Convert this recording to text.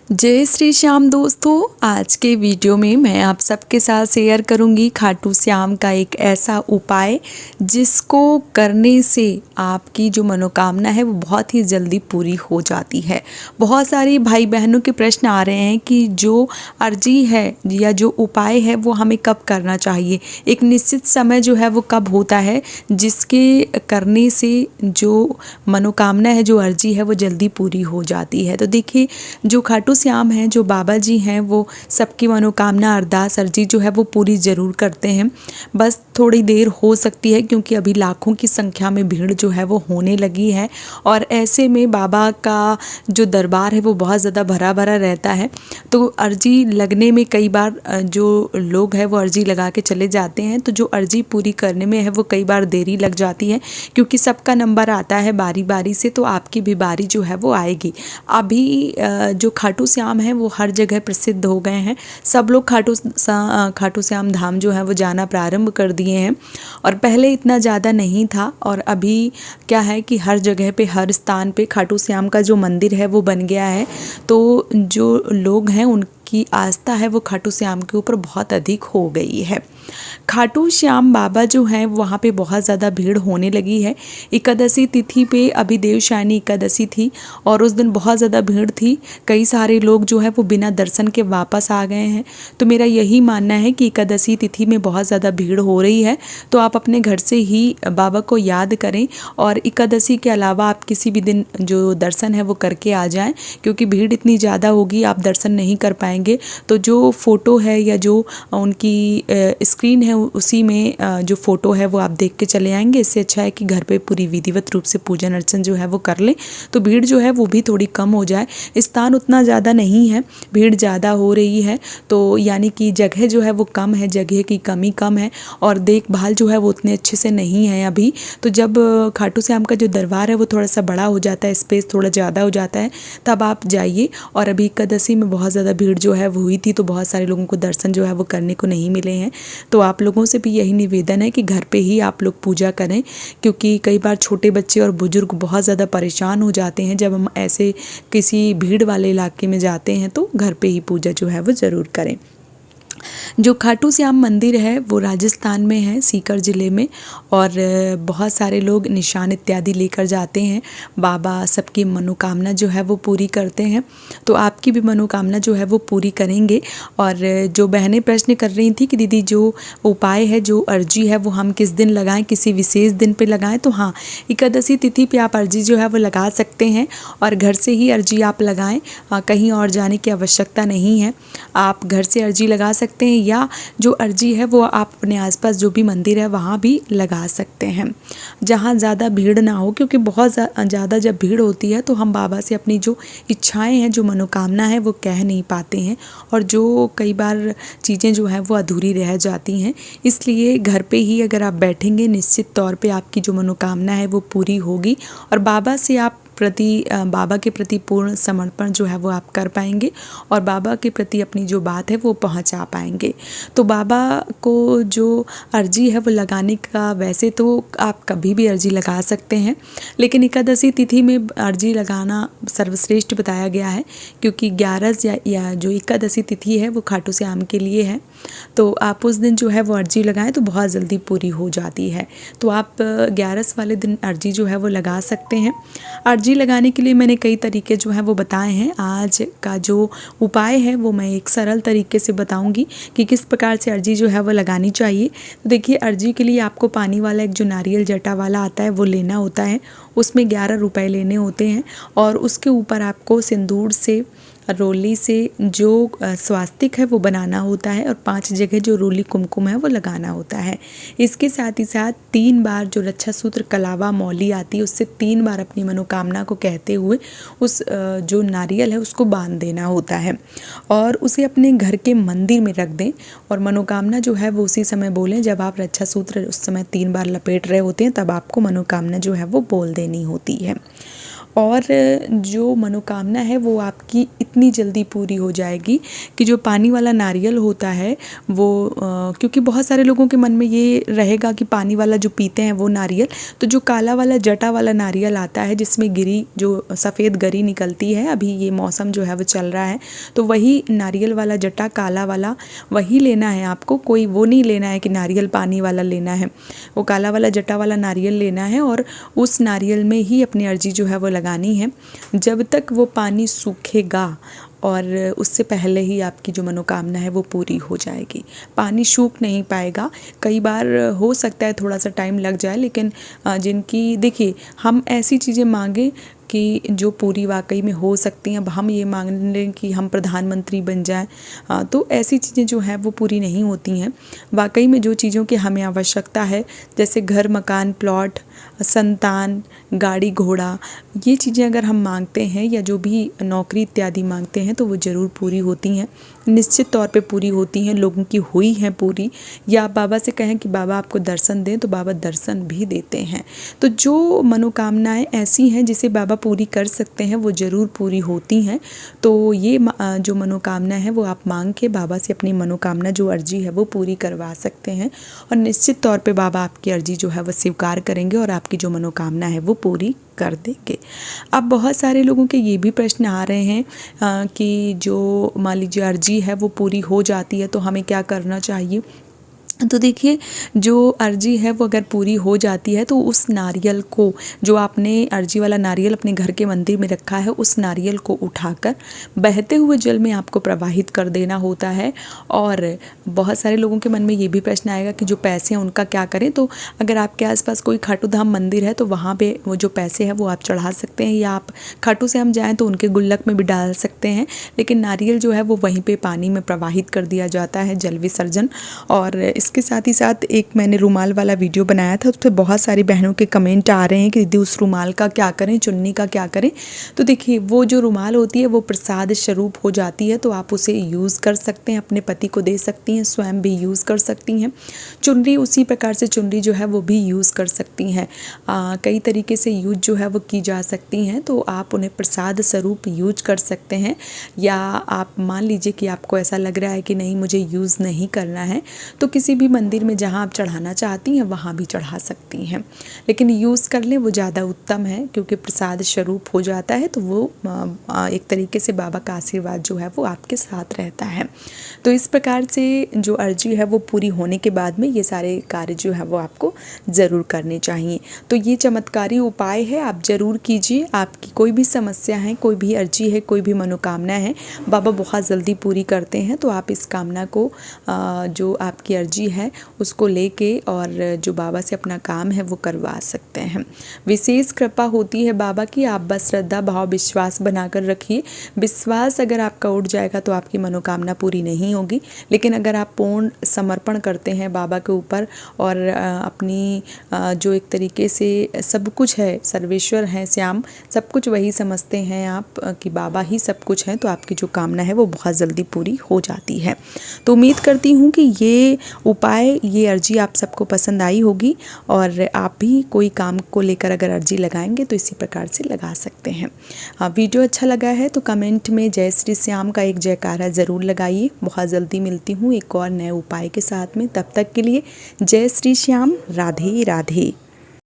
जय श्री श्याम दोस्तों। आज के वीडियो में मैं आप सबके साथ शेयर करूंगी खाटू श्याम का एक ऐसा उपाय जिसको करने से आपकी जो मनोकामना है वो बहुत ही जल्दी पूरी हो जाती है। बहुत सारे भाई बहनों के प्रश्न आ रहे हैं कि जो अर्जी है या जो उपाय है वो हमें कब करना चाहिए, एक निश्चित समय जो है वो कब होता है जिसके करने से जो मनोकामना है, जो अर्जी है वो जल्दी पूरी हो जाती है। तो देखिए, जो खाटू श्याम हैं, जो बाबा जी हैं, वो सबकी मनोकामना अरदास अर्जी जो है वो पूरी ज़रूर करते हैं। बस थोड़ी देर हो सकती है क्योंकि अभी लाखों की संख्या में भीड़ जो है वो होने लगी है और ऐसे में बाबा का जो दरबार है वो बहुत ज़्यादा भरा भरा रहता है। तो अर्जी लगने में कई बार जो लोग हैं वो अर्जी लगा के चले जाते हैं, तो जो अर्जी पूरी करने में है वो कई बार देरी लग जाती है क्योंकि सबका नंबर आता है बारी बारी से, तो आपकी भी बारी जो है वो आएगी। अभी जो खाटू श्याम है वो हर जगह प्रसिद्ध हो गए हैं। सब लोग खाटू श्याम धाम जो है वो जाना प्रारंभ कर दिए हैं और पहले इतना ज़्यादा नहीं था और अभी क्या है कि हर जगह पे, हर स्थान पे खाटू श्याम का जो मंदिर है वो बन गया है। तो जो लोग हैं उनकी आस्था है वो खाटू श्याम के ऊपर बहुत अधिक हो गई है। खाटू श्याम बाबा जो हैं वहाँ पे बहुत ज़्यादा भीड़ होने लगी है। एकादशी तिथि पे अभी देवशायनी एकादशी थी और उस दिन बहुत ज़्यादा भीड़ थी। कई सारे लोग जो है वो बिना दर्शन के वापस आ गए हैं। तो मेरा यही मानना है कि एकादशी तिथि में बहुत ज़्यादा भीड़ हो रही है, तो आप अपने घर से ही बाबा को याद करें और एकादशी के अलावा आप किसी भी दिन जो दर्शन है वो करके आ जाएं, क्योंकि भीड़ इतनी ज़्यादा होगी आप दर्शन नहीं कर पाएंगे। तो जो फ़ोटो है या जो उनकी स्क्रीन है उसी में जो फ़ोटो है वो आप देख के चले आएंगे। इससे अच्छा है कि घर पे पूरी विधिवत रूप से पूजन अर्चन जो है वो कर लें, तो भीड़ जो है वो भी थोड़ी कम हो जाए। स्थान उतना ज़्यादा नहीं है, भीड़ ज़्यादा हो रही है, तो यानी कि जगह जो है वो कम है, जगह की कमी कम है और देखभाल जो है वो उतने अच्छे से नहीं है अभी। तो जब खाटू श्याम का जो दरबार है वो थोड़ा सा बड़ा हो जाता है, स्पेस थोड़ा ज़्यादा हो जाता है, तब आप जाइए। और अभी एकादशी में बहुत ज़्यादा भीड़ जो है वो हुई थी, तो बहुत सारे लोगों को दर्शन जो है वो करने को नहीं मिले हैं। तो आप लोगों से भी यही निवेदन है कि घर पे ही आप लोग पूजा करें, क्योंकि कई बार छोटे बच्चे और बुजुर्ग बहुत ज़्यादा परेशान हो जाते हैं जब हम ऐसे किसी भीड़ वाले इलाके में जाते हैं। तो घर पे ही पूजा जो है वो ज़रूर करें। जो खाटू श्याम मंदिर है वो राजस्थान में है, सीकर ज़िले में, और बहुत सारे लोग निशान इत्यादि लेकर जाते हैं। बाबा सबकी मनोकामना जो है वो पूरी करते हैं, तो आपकी भी मनोकामना जो है वो पूरी करेंगे। और जो बहनें प्रश्न कर रही थी कि दीदी जो उपाय है, जो अर्जी है वो हम किस दिन लगाएं, किसी विशेष दिन पे लगाएं, तो हाँ, एकादशी तिथि पे आप अर्जी जो है वो लगा सकते हैं और घर से ही अर्जी आप लगाएं, कहीं और जाने की आवश्यकता नहीं है। आप घर से अर्जी लगा सकते हैं या जो अर्जी है वो आप अपने आसपास जो भी मंदिर है वहाँ भी लगा सकते हैं जहाँ ज़्यादा भीड़ ना हो, क्योंकि बहुत ज़्यादा जब भीड़ होती है तो हम बाबा से अपनी जो इच्छाएं हैं, जो मनोकामना है वो कह नहीं पाते हैं और जो कई बार चीज़ें जो है वो अधूरी रह जाती हैं। इसलिए घर पे ही अगर आप बैठेंगे निश्चित तौर पे आपकी जो मनोकामना है वो पूरी होगी और बाबा के प्रति पूर्ण समर्पण जो है वो आप कर पाएंगे और बाबा के प्रति अपनी जो बात है वो पहुंचा पाएंगे। तो बाबा को जो अर्जी है वो लगाने का, वैसे तो आप कभी भी अर्जी लगा सकते हैं, लेकिन एकादशी तिथि में अर्जी लगाना सर्वश्रेष्ठ बताया गया है, क्योंकि 11 या जो एकादशी तिथि है वो खाटू श्याम के लिए है। तो आप उस दिन जो है वो अर्जी लगाएं तो बहुत जल्दी पूरी हो जाती है। तो आप 11 वाले दिन अर्जी जो है वो लगा सकते हैं। अर्जी लगाने के लिए मैंने कई तरीके जो हैं वो बताए हैं। आज का जो उपाय है वो मैं एक सरल तरीके से बताऊंगी कि किस प्रकार से अर्जी जो है वो लगानी चाहिए। तो देखिए, अर्जी के लिए आपको पानी वाला एक जो नारियल जटा वाला आता है वो लेना होता है, उसमें 11 रुपए लेने होते हैं और उसके ऊपर आपको सिंदूर से, रोली से जो स्वास्तिक है वो बनाना होता है और 5 जगह जो रोली कुमकुम है वो लगाना होता है। इसके साथ ही साथ 3 बार जो रक्षा सूत्र कलावा मौली आती है उससे 3 बार अपनी मनोकामना को कहते हुए उस जो नारियल है उसको बांध देना होता है और उसे अपने घर के मंदिर में रख दें और मनोकामना जो है वो उसी समय बोलें जब आप रक्षा सूत्र उस समय 3 बार लपेट रहे होते हैं, तब आपको मनोकामना जो है वो बोल देनी होती है। और जो मनोकामना है वो आपकी इतनी जल्दी पूरी हो जाएगी कि जो पानी वाला नारियल होता है वो क्योंकि बहुत सारे लोगों के मन में ये रहेगा कि पानी वाला जो पीते हैं वो नारियल, तो जो काला वाला जटा वाला नारियल आता है जिसमें गिरी जो सफ़ेद गरी निकलती है, अभी ये मौसम जो है वो चल रहा है, तो वही नारियल वाला जटा काला वाला वही लेना है आपको। कोई वो नहीं लेना है कि नारियल पानी वाला लेना है, वो काला वाला जटा वाला नारियल लेना है और उस नारियल में ही अपनी अर्जी जो है वो लगानी है जब तक वो पानी सूखेगा, और उससे पहले ही आपकी जो मनोकामना है वो पूरी हो जाएगी। पानी सूख नहीं पाएगा, कई बार हो सकता है थोड़ा सा टाइम लग जाए, लेकिन जिनकी देखिए हम ऐसी चीज़ें मांगें कि जो पूरी वाकई में हो सकती हैं। अब हम ये मांग लें कि हम प्रधानमंत्री बन जाएं, तो ऐसी चीज़ें जो हैं वो पूरी नहीं होती हैं। वाकई में जो चीज़ों की हमें आवश्यकता है, जैसे घर, मकान, प्लॉट, संतान, गाड़ी, घोड़ा, ये चीज़ें अगर हम मांगते हैं या जो भी नौकरी इत्यादि मांगते हैं तो वो ज़रूर पूरी होती हैं, निश्चित तौर पे पूरी होती हैं। लोगों की हुई हैं पूरी, या आप बाबा से कहें कि बाबा आपको दर्शन दें तो बाबा दर्शन भी देते हैं। तो जो मनोकामनाएं ऐसी हैं जिसे बाबा पूरी कर सकते हैं वो ज़रूर पूरी होती हैं। तो ये जो मनोकामना है वो आप मांग के बाबा से अपनी मनोकामना जो अर्जी है वो पूरी करवा सकते हैं, और निश्चित तौर पे बाबा आपकी अर्जी जो है वो स्वीकार करेंगे और आपकी जो मनोकामना है वो पूरी कर देंगे। अब बहुत सारे लोगों के ये भी प्रश्न आ रहे हैं कि जो मान लीजिए अर्जी है वो पूरी हो जाती है तो हमें क्या करना चाहिए। तो देखिए, जो अर्जी है वो अगर पूरी हो जाती है तो उस नारियल को, जो आपने अर्जी वाला नारियल अपने घर के मंदिर में रखा है, उस नारियल को उठाकर बहते हुए जल में आपको प्रवाहित कर देना होता है। और बहुत सारे लोगों के मन में ये भी प्रश्न आएगा कि जो पैसे हैं उनका क्या करें। तो अगर आपके आसपास कोई खाटू धाम मंदिर है तो वहाँ पे वो जो पैसे हैं वो आप चढ़ा सकते हैं, या आप खाटू से हम जाएँ तो उनके गुल्लक में भी डाल सकते हैं, लेकिन नारियल जो है वो वहीं पर पानी में प्रवाहित कर दिया जाता है, जल विसर्जन। और इसके साथ ही साथ एक मैंने रुमाल वाला वीडियो बनाया था, उस पर बहुत सारी बहनों के कमेंट आ रहे हैं कि दीदी उस रुमाल का क्या करें, चुन्नी का क्या करें। तो देखिए, वो जो रुमाल होती है वो प्रसाद स्वरूप हो जाती है, तो आप उसे यूज़ कर सकते हैं, अपने पति को दे सकती हैं, स्वयं भी यूज़ कर सकती हैं। चुनरी उसी प्रकार से चुनरी जो है वो भी यूज़ कर सकती हैं। कई तरीके से यूज जो है वो की जा सकती हैं, तो आप उन्हें प्रसाद स्वरूप यूज कर सकते हैं। या आप मान लीजिए कि आपको ऐसा लग रहा है कि नहीं मुझे यूज़ नहीं करना है, तो किसी भी मंदिर में जहाँ आप चढ़ाना चाहती हैं वहाँ भी चढ़ा सकती हैं, लेकिन यूज़ कर लें वो ज़्यादा उत्तम है, क्योंकि प्रसाद स्वरूप हो जाता है। तो वो एक तरीके से बाबा का आशीर्वाद जो है वो आपके साथ रहता है। तो इस प्रकार से जो अर्जी है वो पूरी होने के बाद में ये सारे कार्य जो है वो आपको ज़रूर करने चाहिए। तो ये चमत्कारी उपाय है, आप ज़रूर कीजिए। आपकी कोई भी समस्या है, कोई भी अर्जी है, कोई भी मनोकामना है, बाबा बहुत जल्दी पूरी करते हैं। तो आप इस कामना को, जो आपकी अर्जी है उसको लेके और जो बाबा से अपना काम है वो करवा सकते हैं। विशेष कृपा होती है बाबा की, आप बस श्रद्धा भाव विश्वास बनाकर रखिए। विश्वास अगर आपका उठ जाएगा तो आपकी मनोकामना पूरी नहीं होगी, लेकिन अगर आप पूर्ण समर्पण करते हैं बाबा के ऊपर और अपनी जो एक तरीके से सब कुछ है, सर्वेश्वर हैं श्याम, सब कुछ वही समझते हैं आप कि बाबा ही सब कुछ हैं, तो आपकी जो कामना है वो बहुत जल्दी पूरी हो जाती है। तो उम्मीद करती हूँ कि ये उपाय, ये अर्जी आप सबको पसंद आई होगी, और आप भी कोई काम को लेकर अगर अर्जी लगाएंगे तो इसी प्रकार से लगा सकते हैं। वीडियो अच्छा लगा है तो कमेंट में जय श्री श्याम का एक जयकारा ज़रूर लगाइए। बहुत जल्दी मिलती हूँ एक और नए उपाय के साथ में, तब तक के लिए जय श्री श्याम, राधे राधे।